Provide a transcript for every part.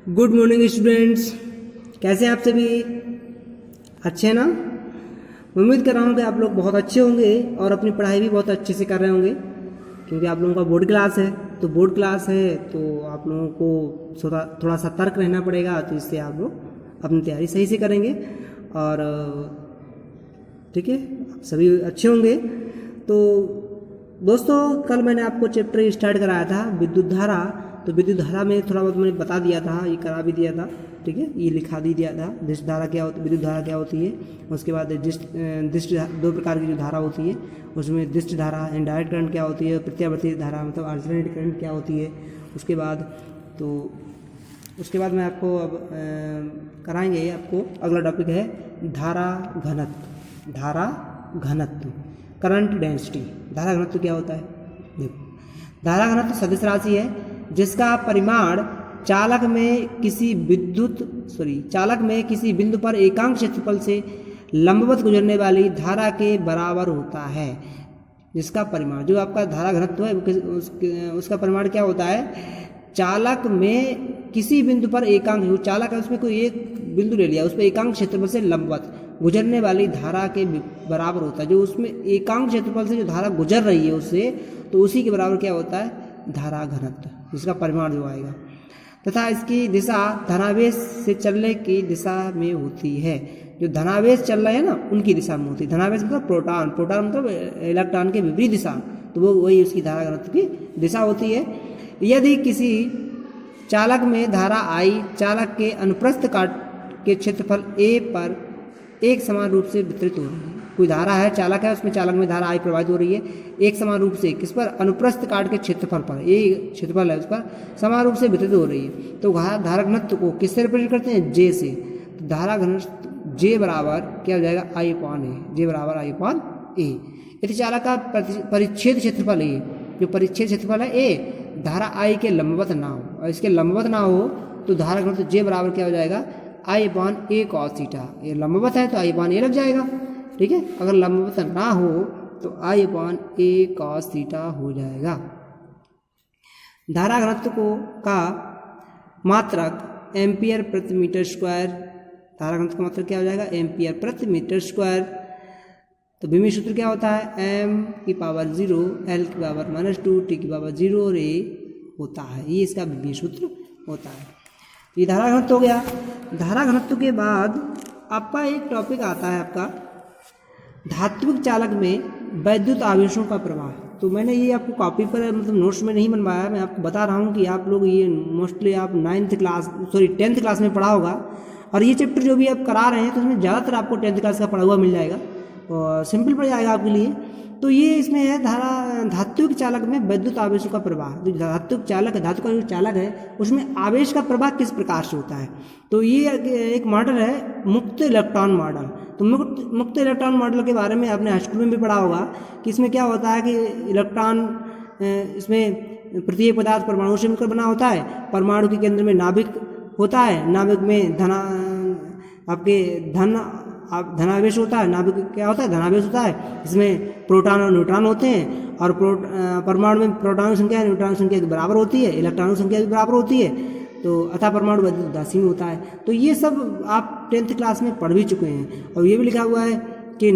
Good morning students, कैसे हैं आप सभी? अच्छे हैं ना? उम्मीद कर रहा हूँ कि आप लोग बहुत अच्छे होंगे और अपनी पढ़ाई भी बहुत अच्छे से कर रहे होंगे, क्योंकि आप लोगों का बोर्ड क्लास है। तो बोर्ड क्लास है तो आप लोगों को थोड़ा सा तर्क रहना पड़ेगा, तो इससे आप लोग अपनी तैयारी सही से करेंगे और ठीक है, सभी अच्छे होंगे। तो दोस्तों, कल मैंने आपको चैप्टर स्टार्ट कराया था विद्युत धारा। तो विद्युत धारा में थोड़ा बहुत मैंने बता दिया था, ये करा भी दिया था, ठीक है, ये लिखा भी दिया था दिष्ट धारा क्या होती, विद्युत धारा क्या होती है। उसके बाद दिष्ट दो प्रकार की जो धारा होती है उसमें दिष्ट धारा इनडायरेक्ट करंट क्या होती है, प्रत्यावर्ती धारा मतलब अल्टरनेट करंट क्या होती है। उसके बाद मैं आपको अब कराएंगे। आपको अगला टॉपिक है धारा घनत्व। धारा घनत्व, करंट डेंसिटी। धारा घनत्व क्या होता है? देखो, धारा घनत्व सदिश राशि है जिसका परिमाण चालक में किसी बिंदु पर एकांक क्षेत्रफल से लंबवत गुजरने वाली धारा के बराबर होता है। जिसका परिमाण, जो आपका धारा घनत्व है उसका परिमाण क्या होता है? चालक में किसी बिंदु पर एकांक, जो चालक है उसमें कोई एक बिंदु ले लिया, उस पर एकांक क्षेत्रफल से लंबवत गुजरने वाली धारा के बराबर होता है। जो उसमें एकांक क्षेत्रफल से जो धारा गुजर रही है उससे, तो उसी के बराबर क्या होता है? धारा घनत्व, जिसका परिमाण जो आएगा। तथा इसकी दिशा धनावेश से चलने की दिशा में होती है। जो धनावेश चल रहे हैं ना, उनकी दिशा में होती है। धनावेश मतलब प्रोटॉन, मतलब इलेक्ट्रॉन के विपरीत दिशा, तो वो वही उसकी धारा घनत्व की दिशा होती है। यदि किसी चालक में धारा I चालक के अनुप्रस्थ काट के क्षेत्रफल A पर एक समान रूप से वितरित हो रही है। कोई धारा है, चालक है, उसमें चालक में धारा I प्रवाहित हो रही है एक समान रूप से, किस पर? अनुप्रस्थ काट के क्षेत्रफल पर, ये क्षेत्रफल है उस पर समान रूप से वितरित हो रही है। तो धारा घनत्व को किससे रिप्रेजेंट करते हैं? J से। तो धारा घनत्व J बराबर क्या हो जाएगा? I/A। J बराबर I/A। यदि चालक का परिच्छेद क्षेत्रफल A, जो परिच्छेद क्षेत्रफल है A, धारा I के लंबवत ना हो, और इसके लंबवत ना हो तो धारा घनत्व J बराबर क्या हो जाएगा? I/A cos theta. ये लंबवत है तो I/A लग जाएगा, ठीक है। अगर लंबवत ना हो तो I/A cos थीटा हो जाएगा। धारा घनत्व का मात्रक एम्पियर प्रति मीटर स्क्वायर। धारा घनत्व का मात्रक क्या हो जाएगा? एम्पियर प्रति मीटर स्क्वायर। तो विमीय सूत्र क्या होता है? m⁻0 l⁻−2 t⁻0 और a होता है, ये इसका विमीय सूत्र होता है। ये धारा घनत्व हो गया। धारा घनत्व के बाद आपका एक टॉपिक आता है आपका धात्विक चालक में वैद्युत आवेशों का प्रवाह। तो मैंने ये आपको कॉपी पर मतलब नोट्स में नहीं बनवाया, मैं आपको बता रहा हूँ कि आप लोग ये मोस्टली आप 10th क्लास में पढ़ा होगा, और ये चैप्टर जो भी आप करा रहे हैं तो उसमें ज़्यादातर आपको 10th क्लास का पढ़ा हुआ मिल जाएगा और सिंपल पड़ जाएगा आपके लिए। तो ये इसमें है धात्विक चालक में वैद्युत आवेशों का प्रवाह। जो धात्विक चालक है, धातु का जो चालक है, उसमें आवेश का प्रवाह किस प्रकार से होता है। तो ये एक मॉडल है मुक्त इलेक्ट्रॉन मॉडल। तो मुक्त इलेक्ट्रॉन मॉडल के बारे में आपने हाई स्कूल में भी पढ़ा होगा कि इसमें क्या होता है कि इलेक्ट्रॉन, इसमें प्रत्येक पदार्थ परमाणु से मिलकर बना होता है। परमाणु के केंद्र में नाभिक होता है, नाभिक में धनावेश होता है। नाभिक क्या होता है? धनावेश होता है। इसमें प्रोटॉन और न्यूट्रॉन होते हैं, और परमाणु में प्रोटॉन की संख्या न्यूट्रॉन की संख्या के बराबर होती है, इलेक्ट्रॉन की संख्या भी बराबर होती है। तो अतः परमाणु वैद्युत उदासीन होता है। तो ये सब आप 10th क्लास में पढ़ भी चुके हैं। और ये भी लिखा हुआ है कि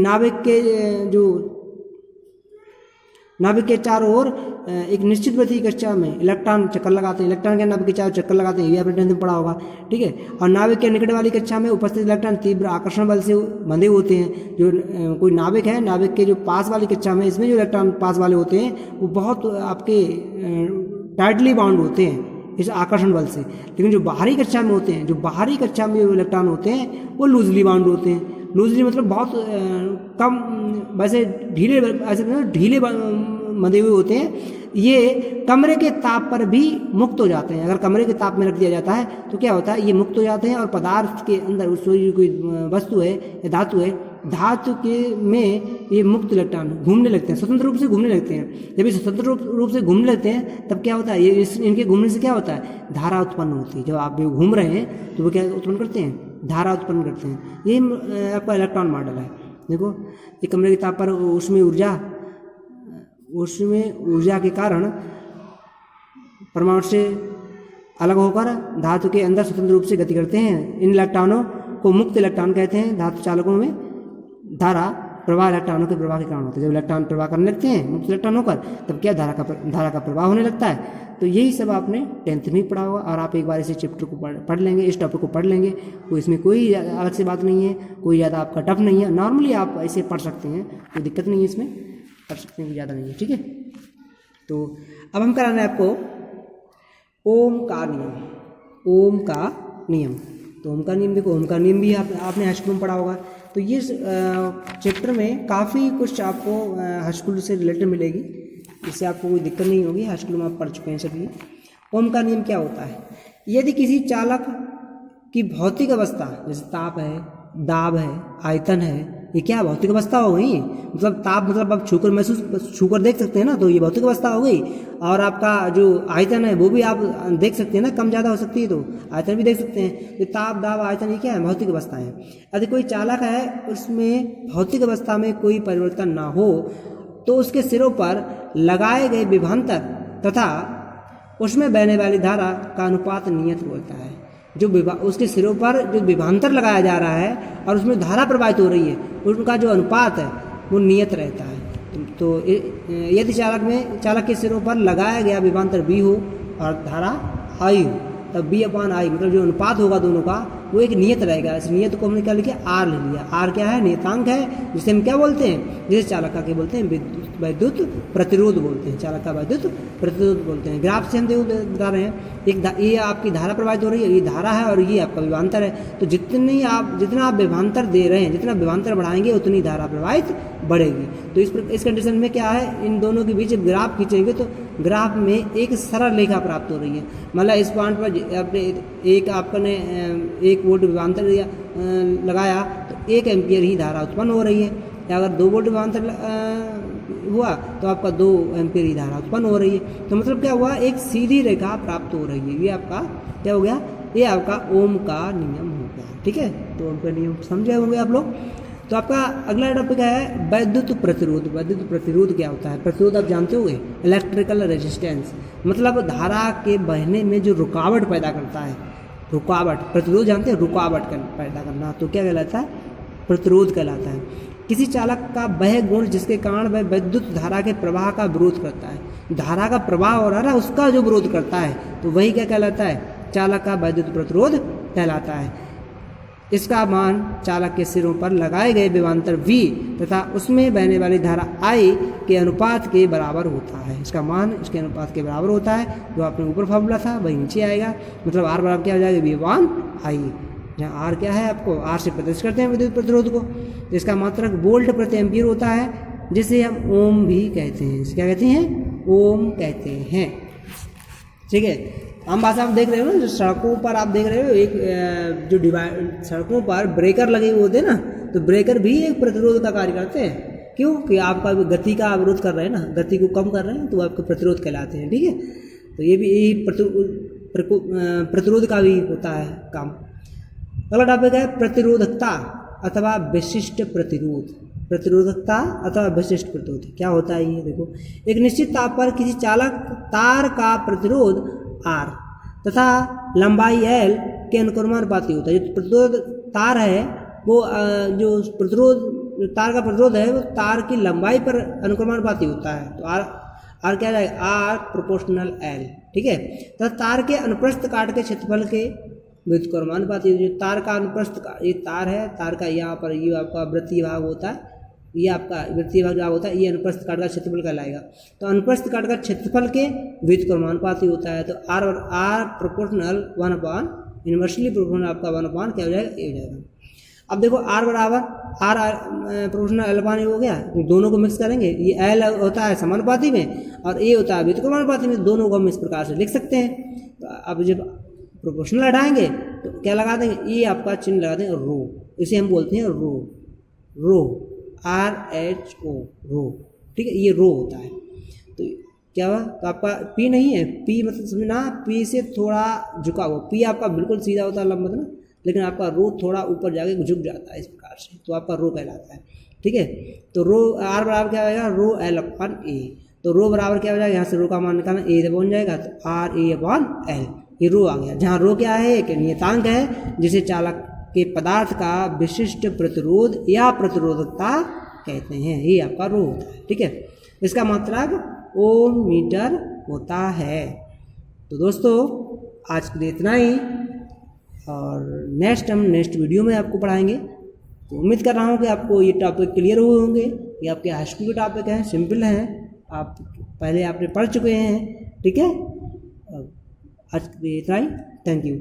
नाभिक के चारों ओर एक निश्चित गति की कक्षा में इलेक्ट्रॉन चक्कर लगाते हैं। इलेक्ट्रॉन के नाभिक के चारों चक्कर लगाते हैं, ये आपने 10th में पढ़ा होगा, ठीक है। और नाभिक के निकट वाली कक्षा में उपस्थित इलेक्ट्रॉन तीव्र आकर्षण बल से बंधे होते हैं। जो कोई नाभिक है, नाभिक के जो पास वाली कक्षा में, इसमें जो इलेक्ट्रॉन पास वाले होते हैं वो बहुत आपके टाइटली बाउंड होते हैं इस आकर्षण बल से। लेकिन जो बाहरी कक्षा में होते हैं, जो इलेक्ट्रॉन होते हैं वो लूजली बाउंड होते हैं। लूजली मतलब बहुत कम, वैसे ढीले बंधे हुए होते हैं। ये कमरे के ताप पर भी मुक्त हो जाते हैं। अगर कमरे के ताप में रख दिया जाता है तो क्या होता है? ये मुक्त हो जाते हैं, और पदार्थ के अंदर उस कोई वस्तु है या धातु है, धातु के में ये मुक्त इलेक्ट्रॉन घूमने लगते हैं, स्वतंत्र रूप से घूमने लगते हैं। जब ये स्वतंत्र रूप से घूमने लगते हैं तब क्या होता है? ये इनके घूमने से क्या होता है? धारा उत्पन्न होती है। जब आप घूम रहे हैं तो वो क्या उत्पन्न करते हैं? धारा उत्पन्न करते हैं। ये आपका इलेक्ट्रॉन मॉडल है। देखो, एक कमरे के ताप पर उसमें ऊर्जा के कारण परमाणु से अलग होकर धातु के अंदर स्वतंत्र रूप से गति करते हैं। इन इलेक्ट्रॉनों को मुक्त इलेक्ट्रॉन कहते हैं। धातु चालकों में धारा प्रवाह इलेक्ट्रॉनों के प्रवाह के कारण होता है। जब इलेक्ट्रॉन प्रवाह करने लगते हैं मुक्त इलेक्ट्रॉन होकर, तब क्या धारा का प्रवाह होने लगता है। तो यही सब आपने 10th में पढ़ा होगा और आप एक बार इसे चैप्टर को पढ़ लेंगे, इस टॉपिक को पढ़ लेंगे। तो इसमें कोई अलग से बात नहीं है, कोई ज़्यादा आपका टफ नहीं है, नॉर्मली आप ऐसे पढ़ सकते हैं, कोई दिक्कत नहीं है इसमें, पढ़ सकते हैं, कोई ज़्यादा नहीं है। ठीक है, तो अब हम कराना है आपको ओम का नियम। ओम का नियम, तो ओम का नियम देखो, ओम का नियम भी आपने हाई स्कूल में पढ़ा होगा। तो ये चैप्टर में काफ़ी कुछ आपको हाई स्कूल से रिलेटेड मिलेगी, इससे आपको कोई दिक्कत नहीं होगी, हाई स्कूल में आप पढ़ चुके हैं सभी। ओम का नियम क्या होता है? यदि किसी चालक की भौतिक अवस्था, जैसे ताप है, दाब है, आयतन है, ये क्या भौतिक अवस्था हो गई? मतलब ताप मतलब आप छूकर देख सकते हैं ना, तो ये भौतिक अवस्था हो गई। और आपका जो आयतन है वो भी आप देख सकते हैं ना, कम ज़्यादा हो सकती है तो आयतन भी देख सकते हैं। तो ताप, दाब, आयतन ये क्या है? भौतिक अवस्था है। यदि कोई चालक है उसमें भौतिक अवस्था में कोई परिवर्तन ना हो तो उसके सिरों पर लगाए गए विभवांतर तथा उसमें बहने वाली धारा का अनुपात नियत होता है। जो उसके सिरों पर जो विभवांतर लगाया जा रहा है और उसमें धारा प्रवाहित हो रही है, उनका जो अनुपात है वो नियत रहता है। तो यदि चालक के सिरों पर लगाया गया विभवांतर बी हो और धारा आई हो, तब बी अपॉन आई मतलब जो अनुपात होगा दोनों का वो एक नियत रहेगा। इस नियत को हमने क्या लिखा? आर ले लिया। आर क्या है? नियतांक है, जिसे हम क्या बोलते हैं? जिसे चालक का क्या बोलते हैं? विद्युत प्रतिरोध बोलते हैं। चालक का विद्युत प्रतिरोध बोलते हैं। ग्राफ से हम बता रहे हैं, ये आपकी धारा प्रवाहित हो रही है, ये धारा है और ये आपका विभवांतर है। तो जितना आप विभवांतर दे रहे हैं, जितना विभवांतर बढ़ाएंगे उतनी धारा प्रवाहित बढ़ेगी। तो इस कंडीशन में क्या है, इन दोनों के बीच ग्राफ खींचेंगे तो ग्राफ में एक सरल रेखा प्राप्त हो रही है। मतलब इस पॉइंट पर अपने एक वोल्ट विभवांतर लगाया तो 1 एम्पियर ही धारा उत्पन्न हो रही है। या अगर 2 वोल्ट विभवांतर हुआ तो आपका 2 एम्पियर ही धारा उत्पन्न हो रही है। तो मतलब क्या हुआ? एक सीधी रेखा प्राप्त हो रही है। ये आपका क्या हो गया? ये आपका ओम का नियम हो गया। ठीक है, तो ओम का नियम समझे होंगे आप लोग। तो आपका अगला टॉपिक है वैद्युत प्रतिरोध। वैद्युत प्रतिरोध क्या होता है? प्रतिरोध आप जानते होंगे, इलेक्ट्रिकल रेजिस्टेंस, मतलब धारा के बहने में जो रुकावट पैदा करता है। रुकावट, प्रतिरोध जानते हैं? रुकावट पैदा करना, तो क्या कहलाता है? प्रतिरोध कहलाता है। किसी चालक का वह गुण जिसके कारण वह विद्युत धारा के प्रवाह का विरोध करता है। धारा का प्रवाह हो रहा है, उसका जो विरोध करता है, तो वही क्या कहलाता है? चालक का वैद्युत प्रतिरोध कहलाता है। इसका मान चालक के सिरों पर लगाए गए विभवांतर V तथा उसमें बहने वाली धारा I के अनुपात के बराबर होता है। इसका मान इसके अनुपात के बराबर होता है। जो आपने ऊपर फॉर्मूला था वही नीचे आएगा। मतलब R बराबर क्या हो जाएगा? V/I। जहाँ R क्या है? आपको R से प्रदर्शित करते हैं विद्युत प्रतिरोध को। इसका मात्रक वोल्ट प्रति एम्पीयर होता है, जिसे हम ओम भी कहते हैं। इसे क्या कहते हैं? ओम कहते हैं। ठीक है, आम भाषा आप देख रहे हो ना, जो सड़कों पर आप देख रहे हो, एक जो सड़कों पर ब्रेकर लगे हुए होते हैं ना, तो ब्रेकर भी एक प्रतिरोध का कार्य करते हैं। क्यों? कि आपका गति का अवरोध कर रहे हैं ना, गति को कम कर रहे हैं, तो आपके प्रतिरोध कहलाते हैं। ठीक है, तो ये भी यही प्रतिरोध का भी होता है काम। अगला टॉपिक है प्रतिरोधकता अथवा विशिष्ट प्रतिरोध। प्रतिरोधकता अथवा विशिष्ट प्रतिरोध क्या होता है? ये देखो, एक निश्चित ताप पर किसी चालक तार का प्रतिरोध R तथा लंबाई L के अनुक्रमानुपाती होता है। जो प्रतिरोध तार है वो जो तार का प्रतिरोध है वो तार की लंबाई पर अनुक्रमानुपाती होता है। तो R क्या है? R proportional L। ठीक है, तथा तार के अनुप्रस्थ काट के क्षेत्रफल के व्युत्क्रमानुपाती। जो तार का अनुप्रस्थ, ये तार है, तार का यहाँ पर ये आपका वृत्तीय भाग होता है, ये आपका वृत्तीय भाग होता है, ये अनुप्रस्थ काट का क्षेत्रफल कहलाएगा। तो अनुप्रस्थ काट का क्षेत्रफल के व्युत्क्रमानुपाती होता है। तो R प्रोपोर्शनल 1/, इनवर्सली प्रोपोर्शनल आपका 1/, क्या हो जाएगा? ए हो जाएगा। अब देखो R बराबर R प्रोपोर्शनल L/A हो गया। दोनों को मिक्स करेंगे, ये L होता है समानुपाती में और A होता है व्युत्क्रमानुपाती में। दोनों को हम इस प्रकार से लिख सकते हैं। तो अब जब प्रोपोर्शनल हटाएंगे तो क्या लगा देंगे? ये आपका चिन्ह लगा देंगे रो, इसे हम बोलते हैं रो RHO, रो। ठीक है, ये रो होता है। तो क्या हुआ? तो आपका P नहीं है, P मतलब समझना, P से थोड़ा झुका हुआ। P आपका बिल्कुल सीधा होता है, लंबा ना, लेकिन आपका रो थोड़ा ऊपर जाके झुक जाता है इस प्रकार से, तो आपका रो कहलाता है। ठीक है, तो रो R बराबर क्या आएगा? रो L/A। तो रो बराबर क्या हो जाएगा? यहाँ से रो का मान निकालना, A बन जाएगा, तो RA/L। ये रो आ गया, जहाँ रो क्या है, एक नियतांक है जिसे चालक के पदार्थ का विशिष्ट प्रतिरोध या प्रतिरोधकता कहते हैं, ये आपका रो होता है। ठीक है, इसका मात्रक ओम मीटर होता है। तो दोस्तों आज के लिए इतना ही, और हम नेक्स्ट वीडियो में आपको पढ़ाएंगे। तो उम्मीद कर रहा हूँ कि आपको ये टॉपिक क्लियर हुए होंगे। ये आपके हाई स्कूल के टॉपिक हैं, सिंपल हैं, आप पहले आपने पढ़ चुके हैं। ठीक है, आज के लिए इतना ही, थैंक यू।